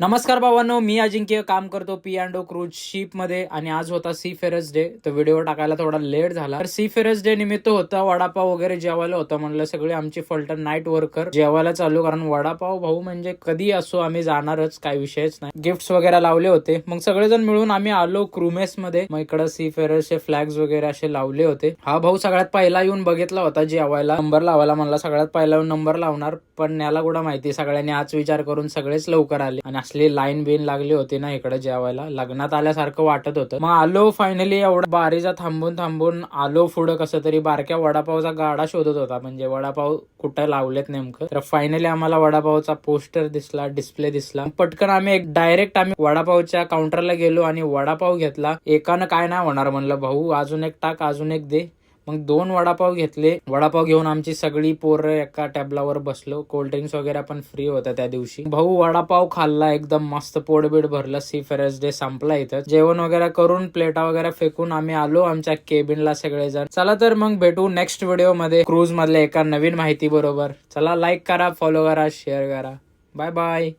नमस्कार भावांनो, मी अजिंक्य काम करतो P&O क्रूज शिप मध्ये आणि आज होता सी फेरस डे. तर व्हिडिओ टाकायला थोडा लेट झाला. तर सी फेरस डे निमित्त होता वडापाव वगैरे जेवायला होतं. म्हणलं सगळे आमची फलटण नाईट वर्कर जेवायला चालू, कारण वडापाव भाऊ म्हणजे कधी असो आम्ही जाणारच, काही विषयच नाही. गिफ्ट्स वगैरे लावले होते. मग सगळेजण मिळून आम्ही आलो क्रूमेस मध्ये. मग इकडे सी फेरसचे फ्लॅग्स वगैरे असे लावले होते. हा भाऊ सगळ्यात पहिला येऊन बघितला होता जेवायला, नंबर लावायला. म्हणला सगळ्यात पहिला येऊन नंबर लावणार, पण याला कुठं माहिती सगळ्यांनी हाच विचार करून सगळेच लवकर आले आणि असली लाईन बिन लागली होती ना इकडे जेवायला, लग्नात आल्यासारखं वाटत होतं. मग आलो फायनली. एवढा बारीचा थांबून थांबून आलो पुढं. कसं तरी बारक्या वडापावचा गाडा शोधत होता, म्हणजे वडापाव कुठं लावलेत नेमकं. तर फायनली आम्हाला वडापावचा पोस्टर दिसला, डिस्प्ले दिसला. पटकन आम्ही डायरेक्ट वडापावच्या काउंटरला गेलो आणि वडापाव घेतला. एकानं काय नाही होणार, म्हणलं भाऊ अजून एक टाक, अजून एक दे. मग 2 वडापाव घेतले. वडापाव घेऊन आमची सगळी पोरं एका टेबलावर बसलो. कोल्ड्रिंक्स वगैरे पण फ्री होत्या त्या दिवशी. भाऊ वडापाव खाल्ला, एकदम मस्त पोटबीट भरलं. सी फेरस डे संपला इथं. जेवण वगैरे करून प्लेटा वगैरे फेकून आम्ही आलो आमच्या केबिनला सगळेजण. चला तर मग भेटू नेक्स्ट व्हिडिओ मध्ये क्रूज मधल्या एका नवीन माहिती बरोबर. चला, लाईक करा, फॉलो करा, शेअर करा. Bye bye.